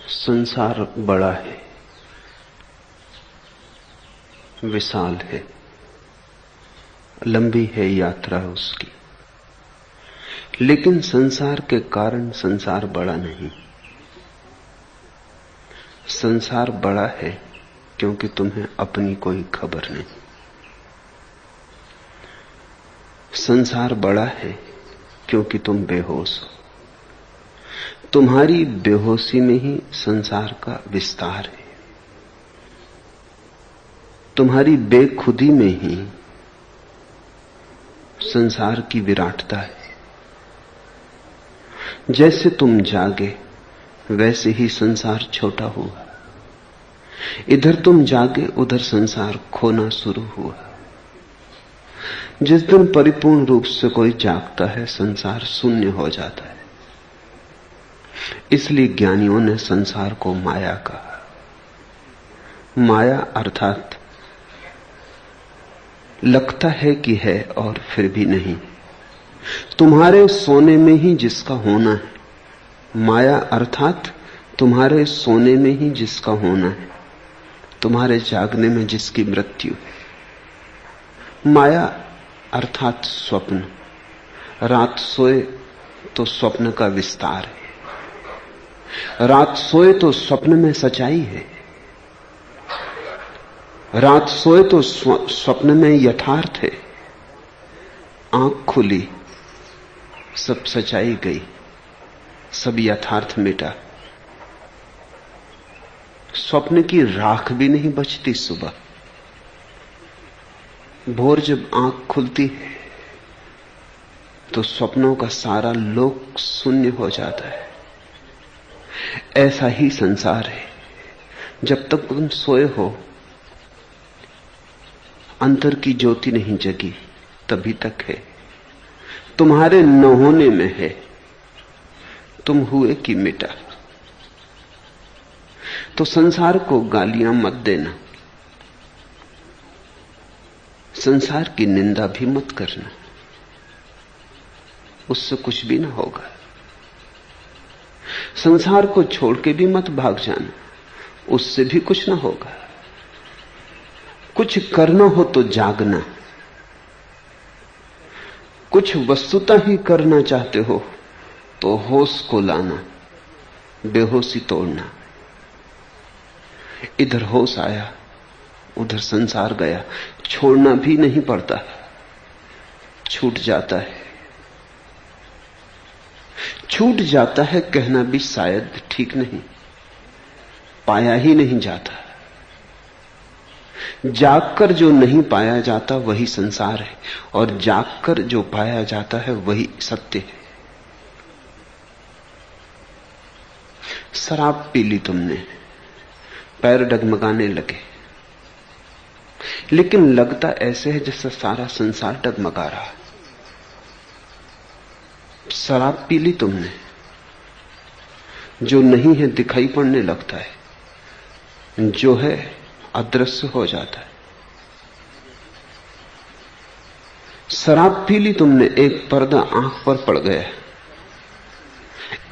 संसार बड़ा है, विशाल है, लंबी है यात्रा उसकी। लेकिन संसार के कारण संसार बड़ा नहीं। संसार बड़ा है क्योंकि तुम्हें अपनी कोई खबर नहीं। संसार बड़ा है क्योंकि तुम बेहोश हो। तुम्हारी बेहोशी में ही संसार का विस्तार है। तुम्हारी बेखुदी में ही संसार की विराटता है। जैसे तुम जागे वैसे ही संसार छोटा हुआ। इधर तुम जागे उधर संसार खोना शुरू हुआ। जिस दिन परिपूर्ण रूप से कोई जागता है संसार शून्य हो जाता है। इसलिए ज्ञानियों ने संसार को माया कहा। माया अर्थात लगता है कि है और फिर भी नहीं। तुम्हारे सोने में ही जिसका होना है। माया अर्थात तुम्हारे सोने में ही जिसका होना है, तुम्हारे जागने में जिसकी मृत्यु है। माया अर्थात स्वप्न। रात सोए तो स्वप्न का विस्तार है। रात सोए तो स्वप्न में सच्चाई है। रात सोए तो स्वप्न में यथार्थ है। आंख खुली, सब सच्चाई गई, सब यथार्थ मिटा। स्वप्न की राख भी नहीं बचती। सुबह भोर जब आंख खुलती है तो स्वप्नों का सारा लोक शून्य हो जाता है। ऐसा ही संसार है। जब तक तुम सोए हो, अंतर की ज्योति नहीं जगी, तभी तक है। तुम्हारे न होने में है। तुम हुए कि मिटा। तो संसार को गालियां मत देना, संसार की निंदा भी मत करना, उससे कुछ भी ना होगा। संसार को छोड़ के भी मत भाग जाना, उससे भी कुछ ना होगा। कुछ करना हो तो जागना। कुछ वस्तुतः ही करना चाहते हो तो होश को लाना, बेहोशी तोड़ना। इधर होश आया, उधर संसार गया। छोड़ना भी नहीं पड़ता, छूट जाता है। छूट जाता है कहना भी शायद ठीक नहीं। पाया ही नहीं जाता। जागकर जो नहीं पाया जाता वही संसार है, और जागकर जो पाया जाता है वही सत्य है। शराब पी ली तुमने, पैर डगमगाने लगे, लेकिन लगता ऐसे है जैसे सारा संसार डगमगा रहा। शराब पी ली तुमने, जो नहीं है दिखाई पड़ने लगता है, जो है अदृश्य हो जाता है। शराब पी ली तुमने, एक पर्दा आंख पर पड़ गया,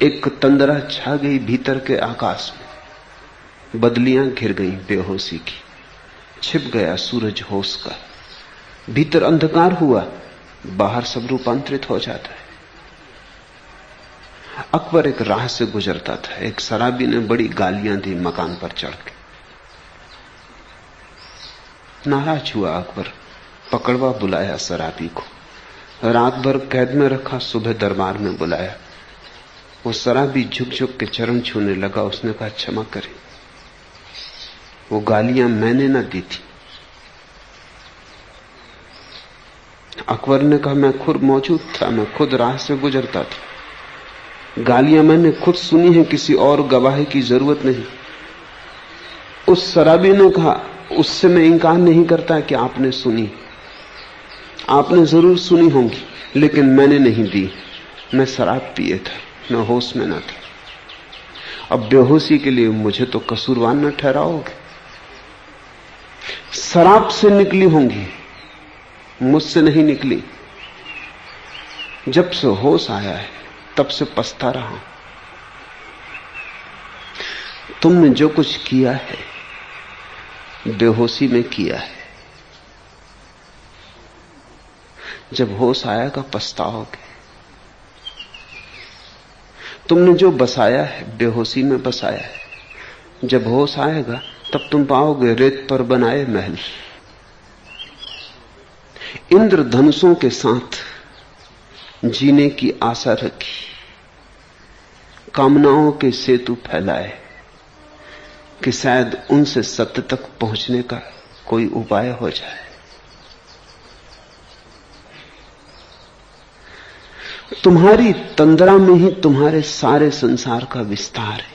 एक तंद्रा छा गई भीतर के आकाश में। बदलियां घिर गईं बेहोशी की, छिप गया सूरज होश का। भीतर अंधकार हुआ, बाहर सब रूपांतरित हो जाता है। अकबर एक राह से गुजरता था। एक शराबी ने बड़ी गालियां दी मकान पर चढ़ के। नाराज हुआ अकबर, पकड़वा बुलाया शराबी को, रात भर कैद में रखा, सुबह दरबार में बुलाया। वो शराबी झुक झुक के चरण छूने लगा। उसने कहा, क्षमा करें, वो गालियां मैंने ना दी थी। अकबर ने कहा, मैं खुद मौजूद था, मैं खुद राह से गुजरता था। गालियां मैंने खुद सुनी है, किसी और गवाही की जरूरत नहीं। उस शराबी ने कहा, उससे मैं इंकार नहीं करता कि आपने सुनी, आपने जरूर सुनी होंगी, लेकिन मैंने नहीं दी। मैं शराब पिए था, मैं होश में न था। अब बेहोशी के लिए मुझे तो कसूरवार न ठहराओगे। शराब से निकली होंगी, मुझसे नहीं निकली। जब से होश आया है तब से पछता रहा हूं। तुमने जो कुछ किया है बेहोशी में किया है। जब होश आएगा पछताओगे। तुमने जो बसाया है बेहोशी में बसाया है। जब होश आएगा तब तुम पाओगे रेत पर बनाए महल। इंद्रधनुषों के साथ जीने की आशा रखी, कामनाओं के सेतु फैलाए कि शायद उनसे सत्य तक पहुंचने का कोई उपाय हो जाए। तुम्हारी तंद्रा में ही तुम्हारे सारे संसार का विस्तार है।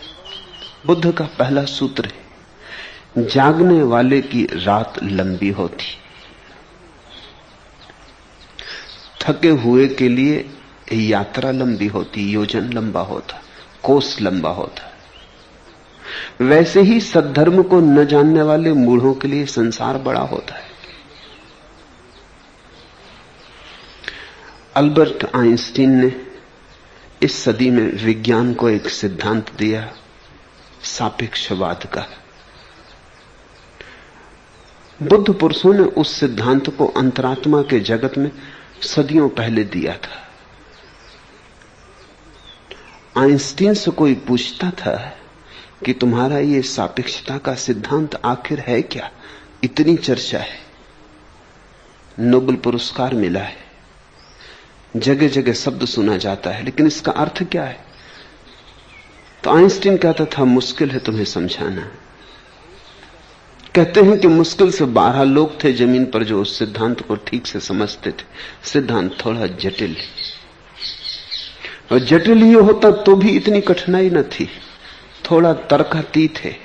बुद्ध का पहला सूत्र है, जागने वाले की रात लंबी होती। थके हुए के लिए यात्रा लंबी होती, योजन लंबा होता, कोस लंबा होता। वैसे ही सद्धर्म को न जानने वाले मूढ़ों के लिए संसार बड़ा होता है। अल्बर्ट आइंस्टीन ने इस सदी में विज्ञान को एक सिद्धांत दिया, सापेक्षवाद का। बुद्ध पुरुषों ने उस सिद्धांत को अंतरात्मा के जगत में सदियों पहले दिया था। आइंस्टीन से कोई पूछता था कि तुम्हारा ये सापेक्षता का सिद्धांत आखिर है क्या, इतनी चर्चा है, नोबेल पुरस्कार मिला है, जगह जगह शब्द सुना जाता है, लेकिन इसका अर्थ क्या है? तो आइंस्टीन कहता था मुश्किल है तुम्हें समझाना। कहते हैं कि मुश्किल से 12 लोग थे जमीन पर जो उस सिद्धांत को ठीक से समझते थे। सिद्धांत थोड़ा जटिल है, और जटिल ही होता तो भी इतनी कठिनाई न थी। थोड़ा तर्कातीत है,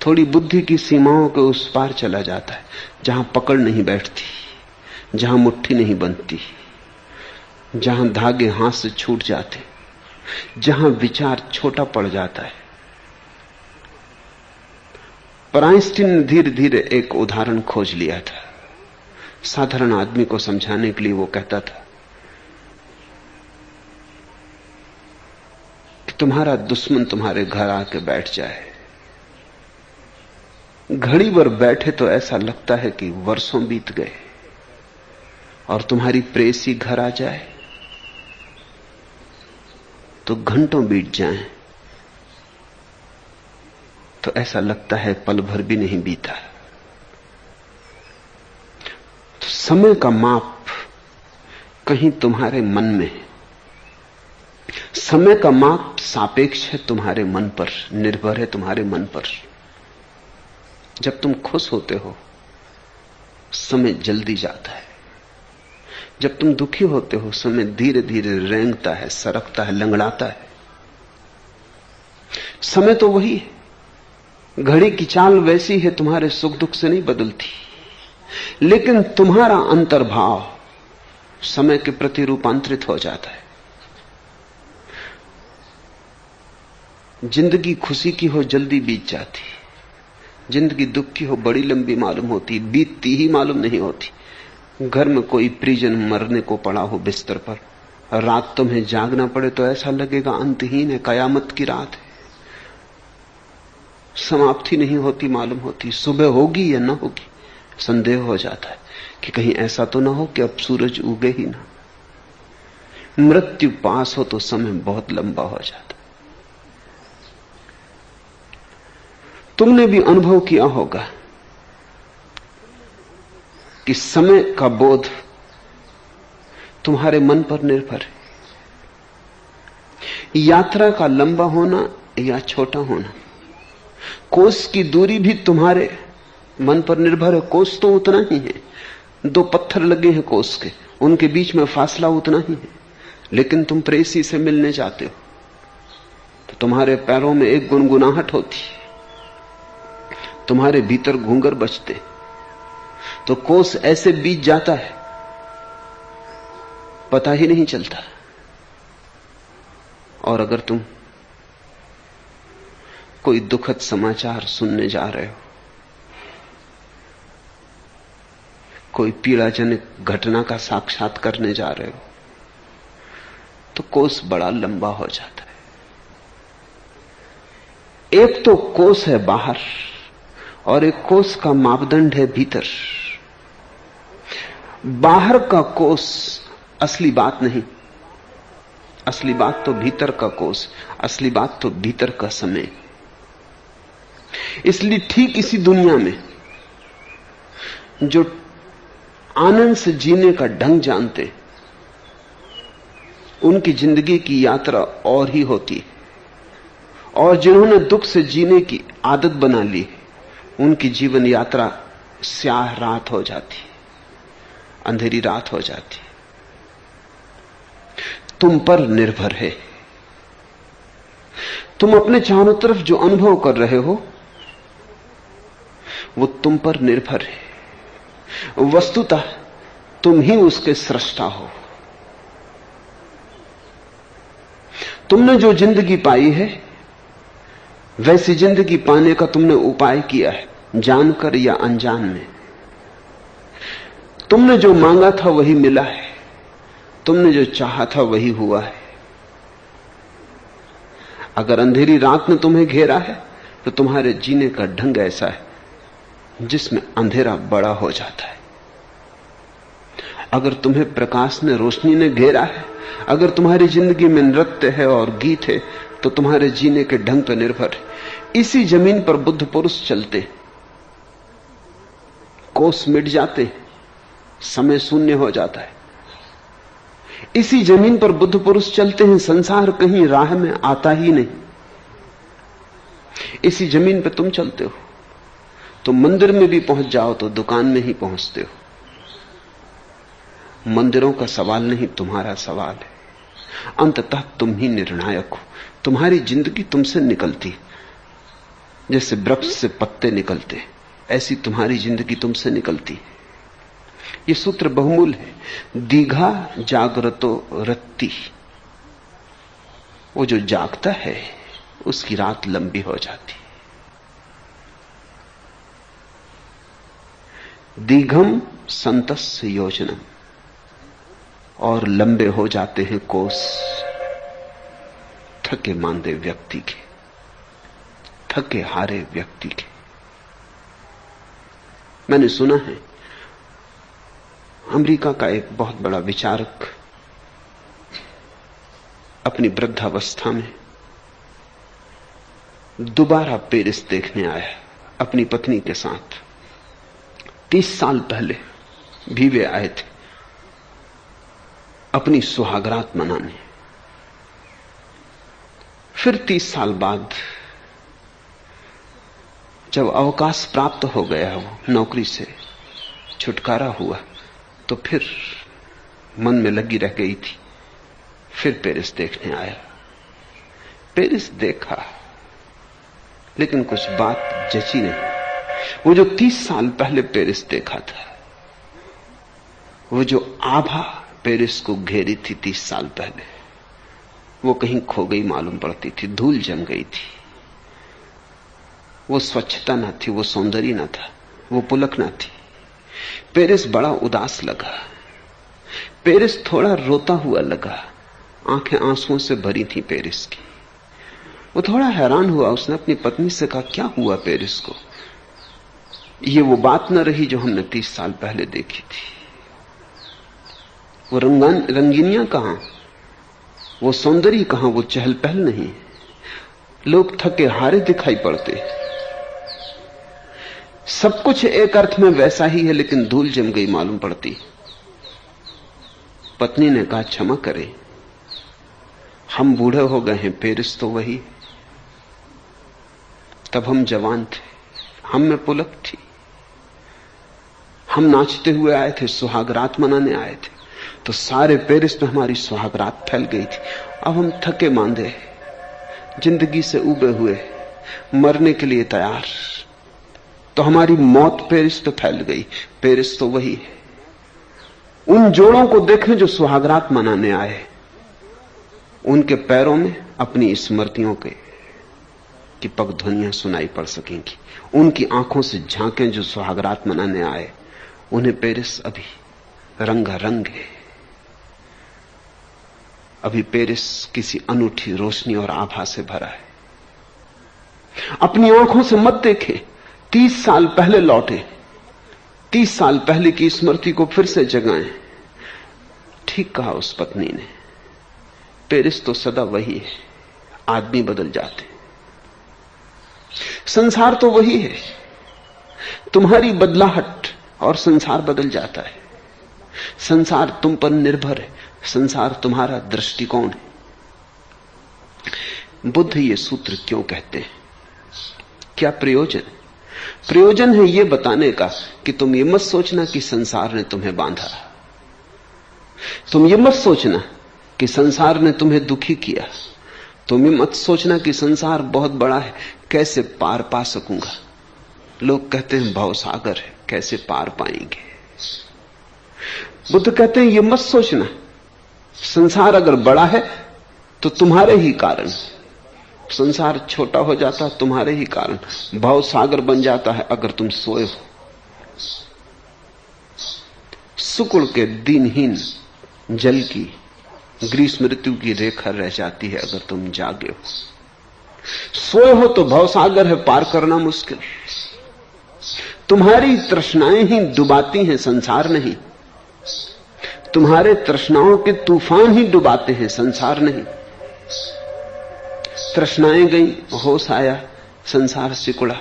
थोड़ी बुद्धि की सीमाओं के उस पार चला जाता है, जहां पकड़ नहीं बैठती, जहां मुट्ठी नहीं बनती, जहां धागे हाथ से छूट जाते, जहां विचार छोटा पड़ जाता है। पर आइंस्टीन ने धीरे धीरे एक उदाहरण खोज लिया था। साधारण आदमी को समझाने के लिए वो कहता था कि तुम्हारा दुश्मन तुम्हारे घर आके बैठ जाए, घड़ी भर बैठे तो ऐसा लगता है कि वर्षों बीत गए, और तुम्हारी प्रेसी घर आ जाए तो घंटों बीत जाएं तो ऐसा लगता है पल भर भी नहीं बीता। तो समय का माप कहीं तुम्हारे मन में है। समय का माप सापेक्ष है, तुम्हारे मन पर निर्भर है, तुम्हारे मन पर। जब तुम खुश होते हो समय जल्दी जाता है, जब तुम दुखी होते हो समय धीरे धीरे रेंगता है, सरकता है, लंगड़ाता है। समय तो वही है, घड़ी की चाल वैसी है, तुम्हारे सुख दुख से नहीं बदलती, लेकिन तुम्हारा अंतर्भाव समय के प्रति रूपांतरित हो जाता है। जिंदगी खुशी की हो जल्दी बीत जाती, जिंदगी दुख की हो बड़ी लंबी मालूम होती, बीतती ही मालूम नहीं होती। घर में कोई परिजन मरने को पड़ा हो बिस्तर पर, रात तुम्हें जागना पड़े तो ऐसा लगेगा अंतहीन है, कयामत की रात है, समाप्ति नहीं होती मालूम होती। सुबह होगी या ना होगी संदेह हो जाता है कि कहीं ऐसा तो ना हो कि अब सूरज उगे ही ना। मृत्यु पास हो तो समय बहुत लंबा हो जाता। तुमने भी अनुभव किया होगा कि समय का बोध तुम्हारे मन पर निर्भर है। यात्रा का लंबा होना या छोटा होना, कोस की दूरी भी तुम्हारे मन पर निर्भर है। कोस तो उतना ही है, 2 पत्थर लगे हैं कोस के, उनके बीच में फासला उतना ही है, लेकिन तुम प्रेसी से मिलने जाते हो तो तुम्हारे पैरों में एक गुनगुनाहट होती, तुम्हारे भीतर घूंगर बजते, तो कोस ऐसे बीत जाता है पता ही नहीं चलता। और अगर तुम कोई दुखद समाचार सुनने जा रहे हो, कोई पीड़ाजनक घटना का साक्षात करने जा रहे हो, तो कोस बड़ा लंबा हो जाता है। एक तो कोष है बाहर और एक कोष का मापदंड है भीतर। बाहर का कोष असली बात नहीं, असली बात तो भीतर का कोष, असली बात तो भीतर का समय। इसलिए ठीक इसी दुनिया में जो आनंद से जीने का ढंग जानते, उनकी जिंदगी की यात्रा और ही होती, और जिन्होंने दुख से जीने की आदत बना ली, उनकी जीवन यात्रा स्याह रात हो जाती, अंधेरी रात हो जाती। तुम पर निर्भर है। तुम अपने चारों तरफ जो अनुभव कर रहे हो वो तुम पर निर्भर है। वस्तुतः तुम ही उसके सृष्टा हो। तुमने जो जिंदगी पाई है वैसी जिंदगी पाने का तुमने उपाय किया है, जानकर या अनजान में। तुमने जो मांगा था वही मिला है, तुमने जो चाहा था वही हुआ है। अगर अंधेरी रात ने तुम्हें घेरा है तो तुम्हारे जीने का ढंग ऐसा है जिसमें अंधेरा बड़ा हो जाता है। अगर तुम्हें प्रकाश ने, रोशनी ने घेरा है, अगर तुम्हारी जिंदगी में नृत्य है और गीत है, तो तुम्हारे जीने के ढंग पर निर्भर है। इसी जमीन पर बुद्ध पुरुष चलते, कोस मिट जाते, समय शून्य हो जाता है। इसी जमीन पर बुद्ध पुरुष चलते हैं, संसार कहीं राह में आता ही नहीं। इसी जमीन पर तुम चलते हो, तुम मंदिर में भी पहुंच जाओ तो दुकान में ही पहुंचते हो। मंदिरों का सवाल नहीं, तुम्हारा सवाल है। अंततः तुम ही निर्णायक हो। तुम्हारी जिंदगी तुमसे निकलती, जैसे वृक्ष से पत्ते निकलते, ऐसी तुम्हारी जिंदगी तुमसे निकलती। ये सूत्र बहुमूल्य है। दीघा जागृतो रत्ती। वो जो जागता है उसकी रात लंबी हो जाती। दीघम संतस्य योजनम, और लंबे हो जाते हैं कोस थके मांदे व्यक्ति के, थके हारे व्यक्ति के। मैंने सुना है अमेरिका का एक बहुत बड़ा विचारक अपनी वृद्धावस्था में दोबारा पेरिस देखने आया अपनी पत्नी के साथ। 30 साल पहले भी वे आए थे अपनी सुहागरात मनाने। फिर 30 साल बाद जब अवकाश प्राप्त हो गया, वो नौकरी से छुटकारा हुआ, तो फिर मन में लगी रह गई थी। फिर पेरिस देखने आया। पेरिस देखा लेकिन कुछ बात जची नहीं। वो जो 30 साल पहले पेरिस देखा था, वो जो आभा पेरिस को घेरी थी 30 साल पहले, वो कहीं खो गई मालूम पड़ती थी, धूल जम गई थी। वो स्वच्छता ना थी, वो सौंदर्य ना था, वो पुलक ना थी। पेरिस बड़ा उदास लगा, पेरिस थोड़ा रोता हुआ लगा, आंखें आंसुओं से भरी थी पेरिस की। वो थोड़ा हैरान हुआ, उसने अपनी पत्नी से कहा, क्या हुआ पेरिस को? ये वो बात न रही जो हमने 30 साल पहले देखी थी। वो रंगीनियां कहां, वो सौंदर्य कहां, वो चहल पहल नहीं। लोग थके हारे दिखाई पड़ते। सब कुछ एक अर्थ में वैसा ही है, लेकिन धूल जम गई मालूम पड़ती। पत्नी ने कहा, क्षमा करें, हम बूढ़े हो गए हैं, पेरिस तो वही। तब हम जवान थे, हम में पुलक थी, हम नाचते हुए आए थे, सुहागरात मनाने आए थे, तो सारे पेरिस में हमारी सुहागरात फैल गई थी। अब हम थके मांदे, जिंदगी से उबे हुए, मरने के लिए तैयार, तो हमारी मौत पेरिस पे फैल गई। पेरिस तो वही है। उन जोड़ों को देखें जो सुहागरात मनाने आए, उनके पैरों में अपनी स्मृतियों के की पगध्वनियां सुनाई पड़ सकेंगी। उनकी आंखों से झांकें जो सुहागरात मनाने आए, उन्हें पेरिस अभी रंगारंग है। अभी पेरिस किसी अनूठी रोशनी और आभा से भरा है। अपनी आंखों से मत देखें। 30 साल पहले लौटे, 30 साल पहले की स्मृति को फिर से जगाएं। ठीक कहा उस पत्नी ने, पेरिस तो सदा वही है, आदमी बदल जाते, संसार तो वही है। तुम्हारी बदलाहट और संसार बदल जाता है। संसार तुम पर निर्भर है, संसार तुम्हारा दृष्टिकोण है। बुद्ध ये सूत्र क्यों कहते हैं? क्या प्रयोजन? प्रयोजन है ये बताने का कि तुम ये मत सोचना कि संसार ने तुम्हें बांधा, तुम ये मत सोचना कि संसार ने तुम्हें दुखी किया, तुम ये मत सोचना कि संसार बहुत बड़ा है, कैसे पार पा सकूंगा। लोग कहते हैं भवसागर है, कैसे पार पाएंगे। बुद्ध कहते हैं ये मत सोचना, संसार अगर बड़ा है तो तुम्हारे ही कारण, संसार छोटा हो जाता तुम्हारे ही कारण, भवसागर बन जाता है अगर तुम सोए हो। शुक्ल के दिनहीन जल की ग्रीष्म ऋतु की रेखा रह जाती है अगर तुम जागे हो। सोए हो तो भवसागर है, पार करना मुश्किल। तुम्हारी तृष्णाएं ही डुबाती हैं, संसार नहीं। तुम्हारे तृष्णाओं के तूफान ही डुबाते हैं, संसार नहीं। तृष्णाएं गई, होश आया, संसार सिकुड़ा।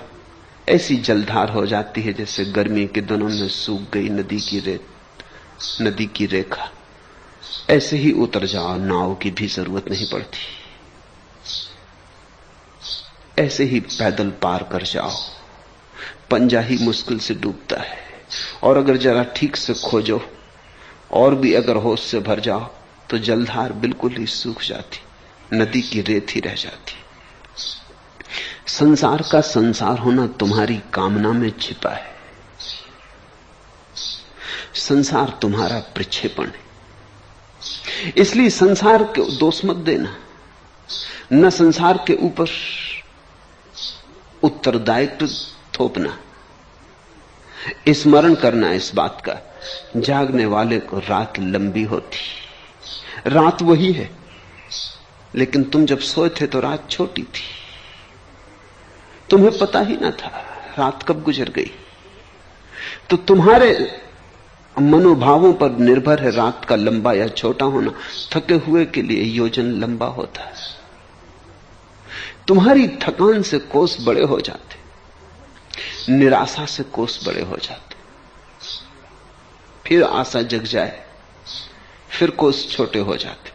ऐसी जलधार हो जाती है जैसे गर्मी के दिनों में सूख गई नदी की रेत, नदी की रेखा। ऐसे ही उतर जाओ, नाव की भी जरूरत नहीं पड़ती। ऐसे ही पैदल पार कर जाओ, पंजा ही मुश्किल से डूबता है। और अगर जरा ठीक से खोजो और भी अगर होश से भर जाओ तो जलधार बिल्कुल ही सूख जाती, नदी की रेत ही रह जाती। संसार का संसार होना तुम्हारी कामना में छिपा है। संसार तुम्हारा प्रक्षेपण है। इसलिए संसार के दोष मत देना, न संसार के ऊपर उत्तरदायित्व थोपना। स्मरण करना इस बात का, जागने वाले को रात लंबी होती। रात वही है, लेकिन तुम जब सोए थे तो रात छोटी थी, तुम्हें पता ही ना था रात कब गुजर गई। तो तुम्हारे मनोभावों पर निर्भर है रात का लंबा या छोटा होना। थके हुए के लिए योजन लंबा होता है। तुम्हारी थकान से कोस बड़े हो जाते, निराशा से कोस बड़े हो जाते। फिर आशा जग जाए, फिर कोस छोटे हो जाते।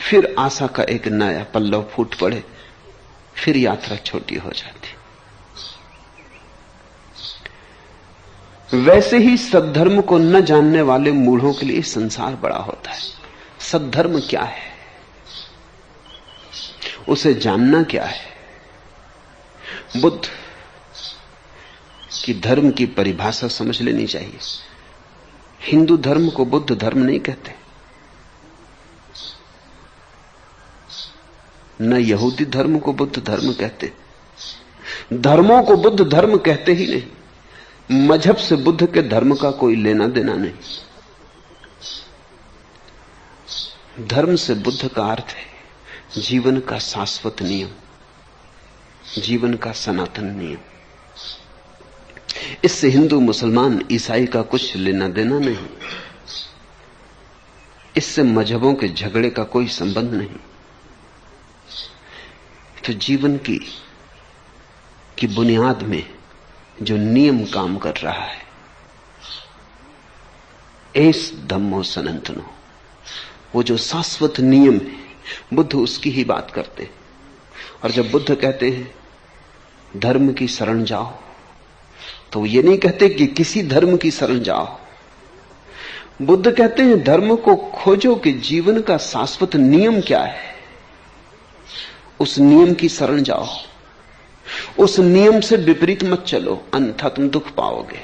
फिर आशा का एक नया पल्लव फूट पड़े, फिर यात्रा छोटी हो जाती। वैसे ही सद्धर्म को न जानने वाले मूढ़ों के लिए संसार बड़ा होता है। सद्धर्म क्या है, उसे जानना क्या है? बुद्ध की धर्म की परिभाषा समझ लेनी चाहिए। हिंदू धर्म को बुद्ध धर्म नहीं कहते, न यहूदी धर्म को बुद्ध धर्म कहते। धर्मों को बुद्ध धर्म कहते ही नहीं। मजहब से बुद्ध के धर्म का कोई लेना देना नहीं। धर्म से बुद्ध का अर्थ है जीवन का शाश्वत नियम, जीवन का सनातन नियम। इससे हिंदू मुसलमान ईसाई का कुछ लेना देना नहीं। इससे मजहबों के झगड़े का कोई संबंध नहीं। तो जीवन की बुनियाद में जो नियम काम कर रहा है, एस धम्मो सनातनो, वो जो शाश्वत नियम है, बुद्ध उसकी ही बात करते हैं। और जब बुद्ध कहते हैं धर्म की शरण जाओ, तो वो ये नहीं कहते कि किसी धर्म की शरण जाओ। बुद्ध कहते हैं धर्म को खोजो कि जीवन का शाश्वत नियम क्या है, उस नियम की शरण जाओ। उस नियम से विपरीत मत चलो, अन्यथा तुम दुख पाओगे।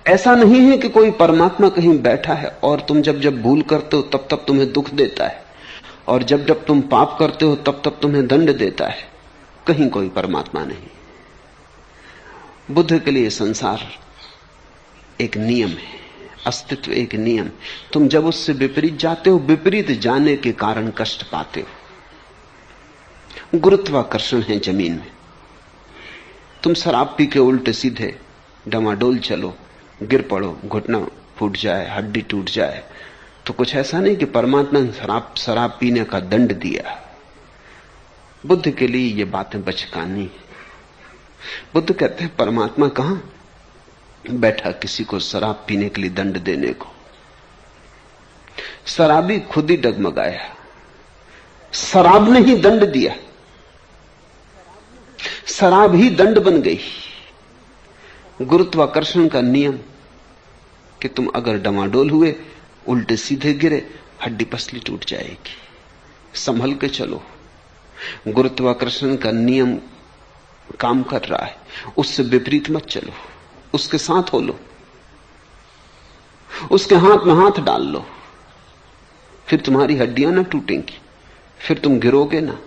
ऐसा नहीं है कि कोई परमात्मा कहीं बैठा है और तुम जब जब भूल करते हो तब तब तुम्हें दुख देता है, और जब जब तुम पाप करते हो तब तब तुम्हें दंड देता है। कहीं कोई परमात्मा नहीं। बुद्ध के लिए संसार एक नियम है, अस्तित्व एक नियम। तुम जब उससे विपरीत जाते हो, विपरीत जाने के कारण कष्ट पाते हो। गुरुत्वाकर्षण है जमीन में। तुम शराब पी के उल्टे सीधे डमाडोल चलो, गिर पड़ो, घुटना फूट जाए, हड्डी टूट जाए, तो कुछ ऐसा नहीं कि परमात्मा ने शराब पीने का दंड दिया। बुद्ध के लिए ये बातें बचकानी है। बुद्ध कहते हैं परमात्मा कहां बैठा किसी को शराब पीने के लिए दंड देने को। शराबी खुद ही डगमगाया, शराब ने ही दंड दिया, शराब ही दंड बन गई। गुरुत्वाकर्षण का नियम कि तुम अगर डमाडोल हुए, उल्टे सीधे गिरे, हड्डी पसली टूट जाएगी, संभल के चलो। गुरुत्वाकर्षण का नियम काम कर रहा है, उससे विपरीत मत चलो, उसके साथ हो लो, उसके हाथ में हाथ डाल लो, फिर तुम्हारी हड्डियां ना टूटेंगी, फिर तुम गिरोगे ना।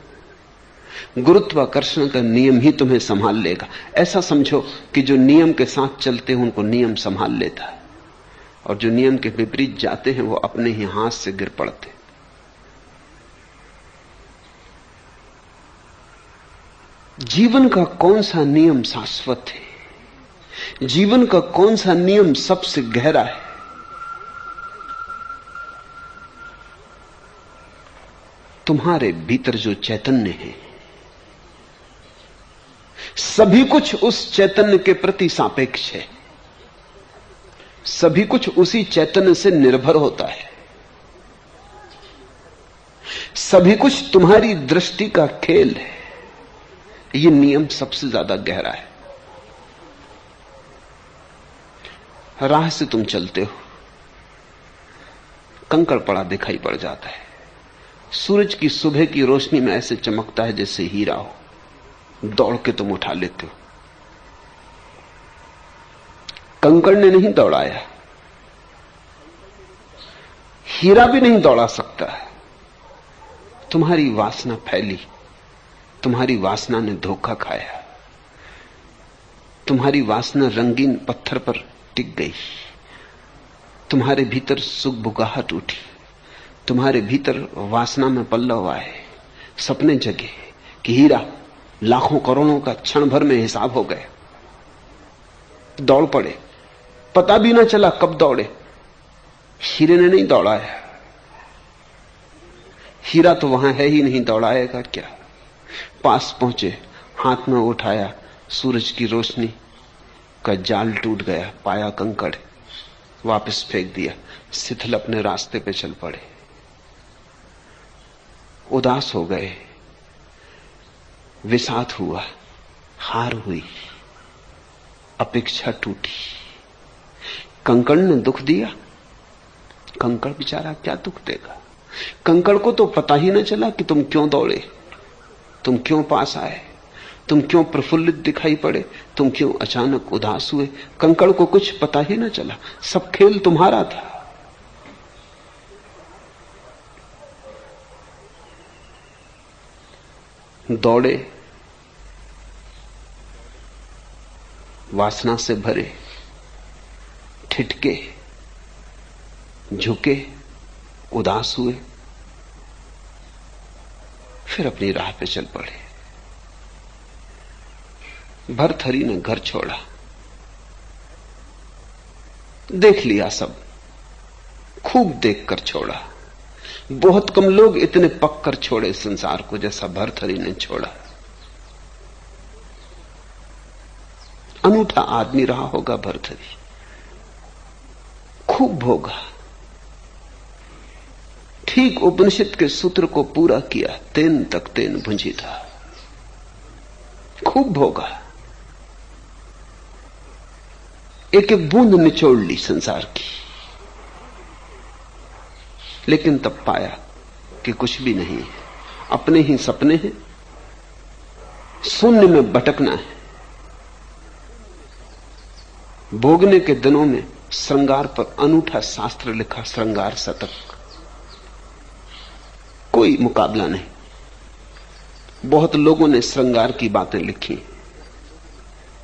गुरुत्वाकर्षण का नियम ही तुम्हें संभाल लेगा। ऐसा समझो कि जो नियम के साथ चलते हैं उनको नियम संभाल लेता है, और जो नियम के विपरीत जाते हैं वो अपने ही हाथ से गिर पड़ते। जीवन का कौन सा नियम शाश्वत है? जीवन का कौन सा नियम सबसे गहरा है? तुम्हारे भीतर जो चैतन्य है, सभी कुछ उस चैतन्य के प्रति सापेक्ष है, सभी कुछ उसी चैतन्य से निर्भर होता है, सभी कुछ तुम्हारी दृष्टि का खेल है। यह नियम सबसे ज्यादा गहरा है। राह से तुम चलते हो, कंकड़ पड़ा दिखाई पड़ जाता है, सूरज की सुबह की रोशनी में ऐसे चमकता है जैसे हीरा हो, दौड़ के तुम उठा लेते हो। कंकड़ ने नहीं दौड़ाया, हीरा भी नहीं दौड़ा सकता। तुम्हारी वासना फैली, तुम्हारी वासना ने धोखा खाया, तुम्हारी वासना रंगीन पत्थर पर टिक गई, तुम्हारे भीतर सुगबुगाहट उठी, तुम्हारे भीतर वासना में पल्लव आए, सपने जगे कि हीरा लाखों करोड़ों का क्षण भर में हिसाब हो गया। दौड़ पड़े, पता भी ना चला कब दौड़े। हीरे ने नहीं दौड़ाया, हीरा तो वहां है ही नहीं, दौड़ाएगा क्या। पास पहुंचे, हाथ में उठाया, सूरज की रोशनी का जाल टूट गया, पाया कंकड़, वापस फेंक दिया, शिथिल अपने रास्ते पे चल पड़े। उदास हो गए, विषाद हुआ, हार हुई, अपेक्षा टूटी। कंकड़ ने दुख दिया, कंकड़ बेचारा क्या दुख देगा। कंकड़ को तो पता ही न चला कि तुम क्यों दौड़े, तुम क्यों पास आए, तुम क्यों प्रफुल्लित दिखाई पड़े, तुम क्यों अचानक उदास हुए। कंकड़ को कुछ पता ही न चला, सब खेल तुम्हारा था। दौड़े, वासना से भरे, ठिठके, झुके, उदास हुए, फिर अपनी राह पे चल पड़े। भर्तहरि ने घर छोड़ा, देख लिया सब, खूब देखकर छोड़ा। बहुत कम लोग इतने पककर छोड़े संसार को जैसा भर्तहरि ने छोड़ा। अनूठा आदमी रहा होगा भर्तहरि, खूब भोगा, ठीक उपनिषद के सूत्र को पूरा किया, तेन तक तेन भुंजी था, खूब भोगा, एक एक बूंद निचोड़ ली संसार की। लेकिन तब पाया कि कुछ भी नहीं है, अपने ही सपने हैं, शून्य में भटकना है। भोगने के दिनों में श्रृंगार पर अनूठा शास्त्र लिखा, श्रृंगार शतक, कोई मुकाबला नहीं। बहुत लोगों ने श्रृंगार की बातें लिखी,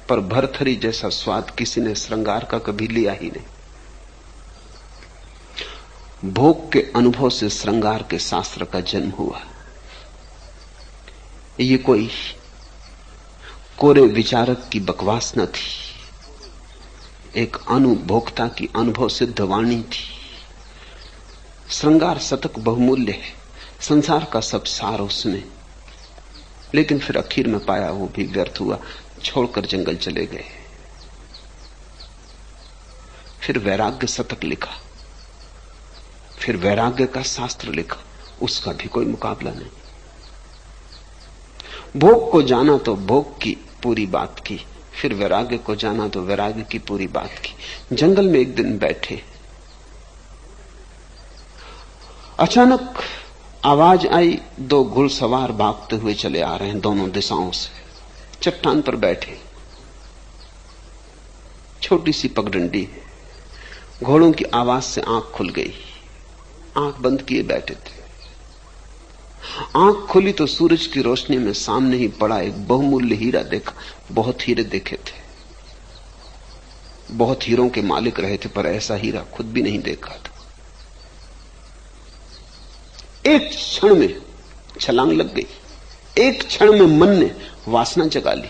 पर भर्तहरि जैसा स्वाद किसी ने श्रृंगार का कभी लिया ही नहीं। भोग के अनुभव से श्रृंगार के शास्त्र का जन्म हुआ। ये कोई कोरे विचारक की बकवास न थी, एक अनुभोक्ता की अनुभव सिद्ध वाणी थी। श्रृंगार शतक बहुमूल्य है, संसार का सब सार उसमें, लेकिन फिर आखिर में पाया वो भी व्यर्थ हुआ, छोड़कर जंगल चले गए। फिर वैराग्य शतक लिखा, फिर वैराग्य का शास्त्र लिखा, उसका भी कोई मुकाबला नहीं। भोग को जाना तो भोग की पूरी बात की, फिर वैराग्य को जाना तो वैराग्य की पूरी बात की। जंगल में एक दिन बैठे, अचानक आवाज आई, दो घुड़सवार भागते हुए चले आ रहे हैं दोनों दिशाओं से। चट्टान पर बैठे, छोटी सी पगडंडी, घोड़ों की आवाज से आंख खुल गई। आंख बंद किए बैठे थे, आंख खुली तो सूरज की रोशनी में सामने ही पड़ा एक बहुमूल्य हीरा देखा। बहुत हीरे देखे थे, बहुत हीरों के मालिक रहे थे, पर ऐसा हीरा खुद भी नहीं देखा था। एक क्षण में छलांग लग गई, एक क्षण में मन ने वासना जगा ली,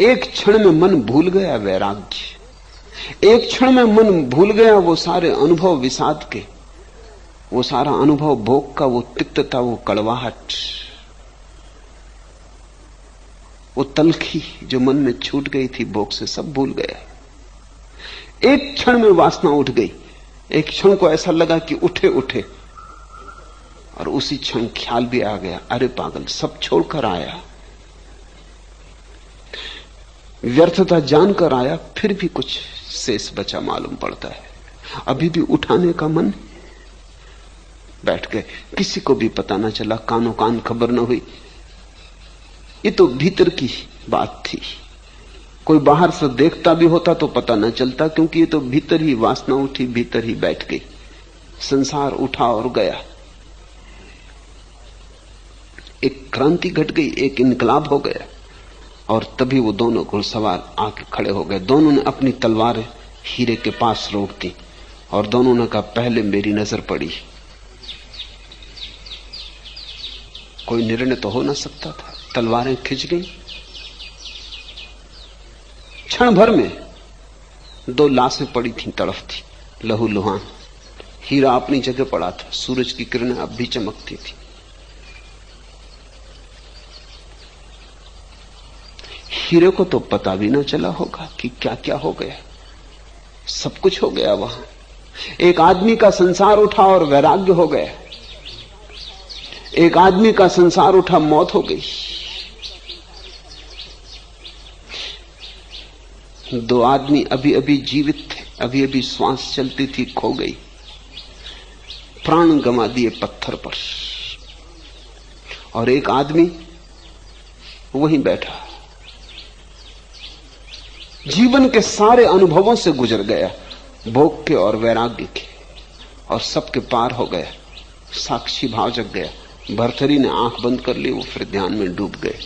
एक क्षण में मन भूल गया वैराग्य, एक क्षण में मन भूल गया वो सारे अनुभव विषाद के, वो सारा अनुभव भोग का, वो तिक्तता, वो कड़वाहट, वो तलखी जो मन में छूट गई थी भोग से, सब भूल गया। एक क्षण में वासना उठ गई, एक क्षण को ऐसा लगा कि उठे उठे, और उसी क्षण ख्याल भी आ गया, अरे पागल, सब छोड़कर आया, व्यर्थता जानकर आया, फिर भी कुछ शेष बचा मालूम पड़ता है, अभी भी उठाने का मन। बैठ गए, किसी को भी पता न चला, कानों कान खबर न हुई। ये तो भीतर की बात थी, कोई बाहर से देखता भी होता तो पता न चलता, क्योंकि ये तो भीतर ही वासना उठी, भीतर ही बैठ गई, संसार उठा और गया। एक क्रांति घट गई, एक इनकलाब हो गया, और तभी वो दोनों घुड़सवार आके खड़े हो गए। दोनों ने अपनी तलवारें हीरे के पास रोक दी, और दोनों ने कहा, पहले मेरी नजर पड़ी। कोई निर्णय तो हो ना सकता था, तलवारें खिंच गई। क्षण भर में दो लाशें पड़ी थीं, तड़फती, लहूलुहान। हीरा अपनी जगह पड़ा था, सूरज की किरणें अब भी चमकती थी। हीरे को तो पता भी ना चला होगा कि क्या क्या हो गया, सब कुछ हो गया वहां। एक आदमी का संसार उठा और वैराग्य हो गया, एक आदमी का संसार उठा, मौत हो गई। दो आदमी अभी अभी जीवित थे, अभी अभी श्वास चलती थी, खो गई, प्राण गंवा दिए पत्थर पर। और एक आदमी वहीं बैठा, जीवन के सारे अनुभवों से गुजर गया, भोग के और वैराग्य के, और सबके पार हो गया, साक्षी भाव जग गया। भरथरी ने आंख बंद कर ली, वो फिर ध्यान में डूब गए।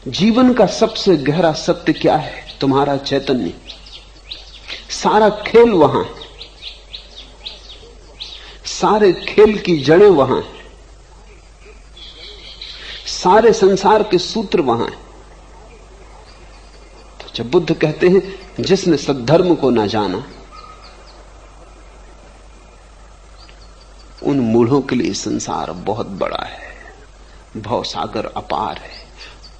जीवन का सबसे गहरा सत्य क्या है? तुम्हारा चैतन्य। सारा खेल वहां है, सारे खेल की जड़ें वहां है, सारे संसार के सूत्र वहां हैं। तो जब बुद्ध कहते हैं जिसने सद्धर्म को ना जाना, उन मूढ़ों के लिए संसार बहुत बड़ा है, भवसागर अपार है,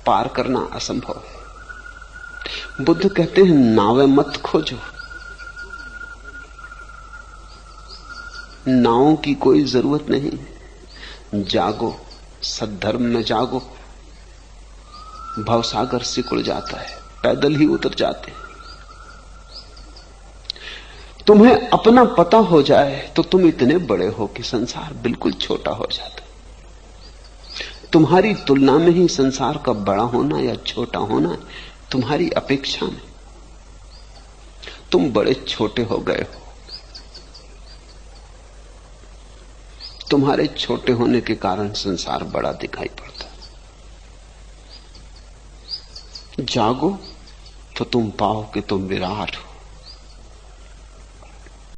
पार करना असंभव है। बुद्ध कहते हैं नावें मत खोजो, नावों की कोई जरूरत नहीं, जागो, सद्धर्म में जागो। भवसागर सिकुड़ जाता है, पैदल ही उतर जाते हैं। तुम्हें अपना पता हो जाए तो तुम इतने बड़े हो कि संसार बिल्कुल छोटा हो जाता है। तुम्हारी तुलना में ही संसार का बड़ा होना या छोटा होना तुम्हारी अपेक्षा में। तुम बड़े छोटे हो गए हो, तुम्हारे छोटे होने के कारण संसार बड़ा दिखाई पड़ता। जागो तो तुम पाओ कि तुम विराट हो।